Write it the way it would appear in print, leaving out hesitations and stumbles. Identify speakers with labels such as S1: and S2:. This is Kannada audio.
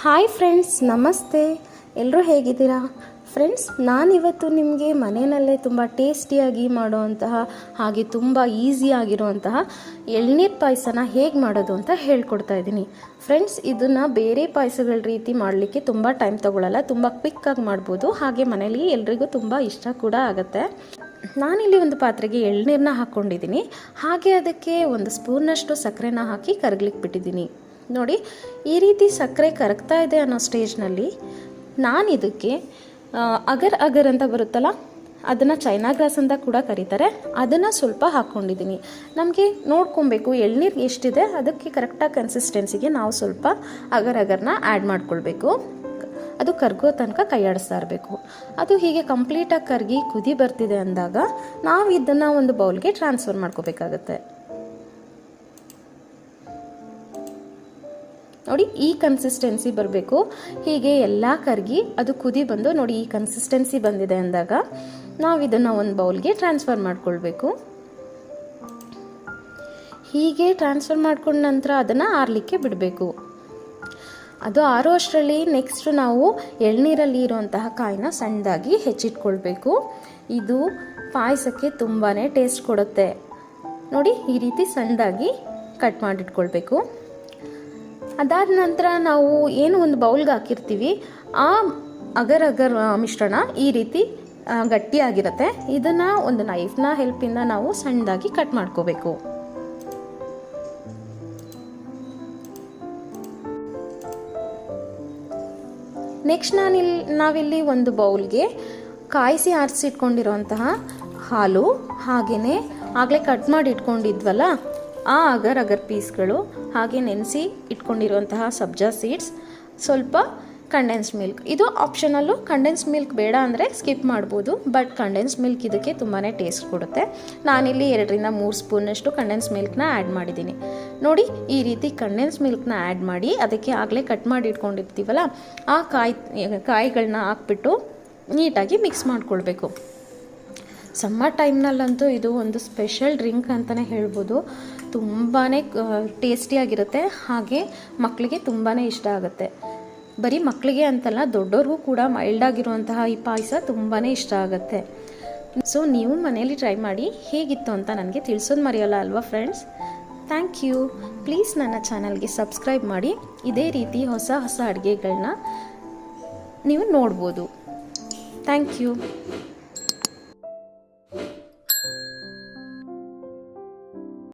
S1: ಹಾಯ್ ಫ್ರೆಂಡ್ಸ್, ನಮಸ್ತೆ. ಎಲ್ಲರೂ ಹೇಗಿದ್ದೀರಾ ಫ್ರೆಂಡ್ಸ್? ನಾನಿವತ್ತು ನಿಮಗೆ ಮನೆಯಲ್ಲೇ ತುಂಬ ಟೇಸ್ಟಿಯಾಗಿ ಮಾಡುವಂತಹ ಹಾಗೆ ತುಂಬ ಈಸಿಯಾಗಿರುವಂತಹ ಎಳ್ನೀರು ಪಾಯಸನ ಹೇಗೆ ಮಾಡೋದು ಅಂತ ಹೇಳ್ಕೊಡ್ತಾ ಇದ್ದೀನಿ ಫ್ರೆಂಡ್ಸ್. ಇದನ್ನು ಬೇರೆ ಪಾಯಸಗಳ ರೀತಿ ಮಾಡಲಿಕ್ಕೆ ತುಂಬ ಟೈಮ್ ತೊಗೊಳ್ಳಲ್ಲ, ತುಂಬ ಕ್ವಿಕ್ಕಾಗಿ ಮಾಡ್ಬೋದು, ಹಾಗೆ ಮನೇಲಿ ಎಲ್ರಿಗೂ ತುಂಬ ಇಷ್ಟ ಕೂಡ ಆಗುತ್ತೆ. ನಾನಿಲ್ಲಿ ಒಂದು ಪಾತ್ರೆಗೆ ಎಳ್ನೀರನ್ನ ಹಾಕ್ಕೊಂಡಿದ್ದೀನಿ, ಹಾಗೆ ಅದಕ್ಕೆ ಒಂದು ಸ್ಪೂನ್ನಷ್ಟು ಸಕ್ಕರೆನ ಹಾಕಿ ಕರಗ್ಲಿಕ್ಕೆ ಬಿಟ್ಟಿದ್ದೀನಿ. ನೋಡಿ, ಈ ರೀತಿ ಸಕ್ಕರೆ ಕರಗ್ತಾ ಇದೆ ಅನ್ನೋ ಸ್ಟೇಜ್ನಲ್ಲಿ ನಾನು ಇದಕ್ಕೆ ಅಗರ್ ಅಗರ್ ಅಂತ ಬರುತ್ತಲ್ಲ, ಅದನ್ನು ಚೈನಾ ಗ್ರಾಸ್ ಅಂತ ಕೂಡ ಕರೀತಾರೆ, ಅದನ್ನು ಸ್ವಲ್ಪ ಹಾಕ್ಕೊಂಡಿದ್ದೀನಿ. ನಮಗೆ ನೋಡ್ಕೊಬೇಕು ಎಳ್ನೀರು ಎಷ್ಟಿದೆ ಅದಕ್ಕೆ ಕರೆಕ್ಟಾಗಿ ಕನ್ಸಿಸ್ಟೆನ್ಸಿಗೆ ನಾವು ಸ್ವಲ್ಪ ಅಗರ್ ಅಗರ್ನ ಆ್ಯಡ್ ಮಾಡ್ಕೊಳ್ಬೇಕು. ಅದು ಕರಗೋ ತನಕ ಕೈಯಾಡಿಸ್ತಾ ಇರಬೇಕು. ಅದು ಹೀಗೆ ಕಂಪ್ಲೀಟಾಗಿ ಕರಗಿ ಕುದಿ ಬರ್ತಿದೆ ಅಂದಾಗ ನಾವು ಇದನ್ನು ಒಂದು ಬೌಲ್ಗೆ ಟ್ರಾನ್ಸ್ಫರ್ ಮಾಡ್ಕೋಬೇಕಾಗತ್ತೆ. ನೋಡಿ, ಈ ಕನ್ಸಿಸ್ಟೆನ್ಸಿ ಬರಬೇಕು. ಹೀಗೆ ಎಲ್ಲ ಕರಗಿ ಅದು ಕುದಿ ಬಂದು ನೋಡಿ ಈ ಕನ್ಸಿಸ್ಟೆನ್ಸಿ ಬಂದಿದೆ ಅಂದಾಗ ನಾವು ಇದನ್ನು ಒಂದು ಬೌಲ್ಗೆ ಟ್ರಾನ್ಸ್ಫರ್ ಮಾಡ್ಕೊಳ್ಬೇಕು. ಹೀಗೆ ಟ್ರಾನ್ಸ್ಫರ್ ಮಾಡ್ಕೊಂಡ ನಂತರ ಅದನ್ನು ಆರಲಿಕ್ಕೆ ಬಿಡಬೇಕು. ಅದು ಆರೋ ಅಷ್ಟರಲ್ಲಿ ನೆಕ್ಸ್ಟ್ ನಾವು ಎಳ್ನೀರಲ್ಲಿ ಇರುವಂತಹ ಕಾಯಿನ ಸಣ್ಣದಾಗಿ ಹೆಚ್ಚಿಟ್ಕೊಳ್ಬೇಕು. ಇದು ಪಾಯಸಕ್ಕೆ ತುಂಬಾ ಟೇಸ್ಟ್ ಕೊಡುತ್ತೆ. ನೋಡಿ, ಈ ರೀತಿ ಸಣ್ಣದಾಗಿ ಕಟ್ ಮಾಡಿಟ್ಕೊಳ್ಬೇಕು. ಅದಾದ ನಂತರ ನಾವು ಏನು ಒಂದು ಬೌಲ್ಗೆ ಹಾಕಿರ್ತೀವಿ, ಆ ಅಗರ್ ಅಗರ್ ಮಿಶ್ರಣ ಈ ರೀತಿ ಗಟ್ಟಿಯಾಗಿರುತ್ತೆ. ಇದನ್ನು ಒಂದು ನೈಫ್ನ ಹೆಲ್ಪಿಂದ ನಾವು ಸಣ್ಣದಾಗಿ ಕಟ್ ಮಾಡ್ಕೋಬೇಕು. ನೆಕ್ಸ್ಟ್ ನಾವಿಲ್ಲಿ ಒಂದು ಬೌಲ್ಗೆ ಕಾಯಿಸಿ ಆರಿಸಿಟ್ಕೊಂಡಿರೋಂತಹ ಹಾಲು, ಹಾಗೆಯೇ ಆಗಲೇ ಕಟ್ ಮಾಡಿ ಇಟ್ಕೊಂಡಿದ್ವಲ್ಲ ಆ ಅಗರ್ ಅಗರ್ ಪೀಸ್ಗಳು, ಹಾಗೆ ನೆನೆಸಿ ಇಟ್ಕೊಂಡಿರುವಂತಹ ಸಬ್ಜಾ ಸೀಡ್ಸ್, ಸ್ವಲ್ಪ ಕಂಡೆನ್ಸ್ ಮಿಲ್ಕ್. ಇದು ಆಪ್ಷನಲ್ಲು, ಕಂಡೆನ್ಸ್ ಮಿಲ್ಕ್ ಬೇಡ ಅಂದರೆ ಸ್ಕಿಪ್ ಮಾಡ್ಬೋದು, ಬಟ್ ಕಂಡೆನ್ಸ್ ಮಿಲ್ಕ್ ಇದಕ್ಕೆ ತುಂಬಾ ಟೇಸ್ಟ್ ಕೊಡುತ್ತೆ. ನಾನಿಲ್ಲಿ 2-3 ಸ್ಪೂನಷ್ಟು ಕಂಡೆನ್ಸ್ ಮಿಲ್ಕ್ನ ಆ್ಯಡ್ ಮಾಡಿದ್ದೀನಿ. ನೋಡಿ, ಈ ರೀತಿ ಕಂಡೆನ್ಸ್ ಮಿಲ್ಕ್ನ ಆ್ಯಡ್ ಮಾಡಿ ಅದಕ್ಕೆ ಆಗಲೇ ಕಟ್ ಮಾಡಿ ಇಟ್ಕೊಂಡಿರ್ತೀವಲ್ಲ ಆ ಕಾಯಿಗಳನ್ನ ಹಾಕ್ಬಿಟ್ಟು ನೀಟಾಗಿ ಮಿಕ್ಸ್ ಮಾಡ್ಕೊಳ್ಬೇಕು. ಸಮ್ಮರ್ ಟೈಮ್ನಲ್ಲಂತೂ ಇದು ಒಂದು ಸ್ಪೆಷಲ್ ಡ್ರಿಂಕ್ ಅಂತಲೇ ಹೇಳ್ಬೋದು. ತುಂಬಾ ಟೇಸ್ಟಿಯಾಗಿರುತ್ತೆ, ಹಾಗೆ ಮಕ್ಕಳಿಗೆ ತುಂಬಾ ಇಷ್ಟ ಆಗುತ್ತೆ. ಬರೀ ಮಕ್ಕಳಿಗೆ ಅಂತಲ್ಲ, ದೊಡ್ಡವ್ರಿಗೂ ಕೂಡ ಮೈಲ್ಡಾಗಿರುವಂತಹ ಈ ಪಾಯಸ ತುಂಬಾ ಇಷ್ಟ ಆಗುತ್ತೆ. ಸೊ ನೀವು ಮನೇಲಿ ಟ್ರೈ ಮಾಡಿ ಹೇಗಿತ್ತು ಅಂತ ನನಗೆ ತಿಳಿಸೋದು ಮರೆಯೋಲ್ಲ ಅಲ್ವಾ ಫ್ರೆಂಡ್ಸ್? Thank you. ಪ್ಲೀಸ್ ನನ್ನ ಚಾನಲ್ಗೆ ಸಬ್ಸ್ಕ್ರೈಬ್ ಮಾಡಿ. ಇದೇ ರೀತಿ ಹೊಸ ಹೊಸ ಅಡುಗೆಗಳನ್ನ ನೀವು ನೋಡ್ಬೋದು. Thank you.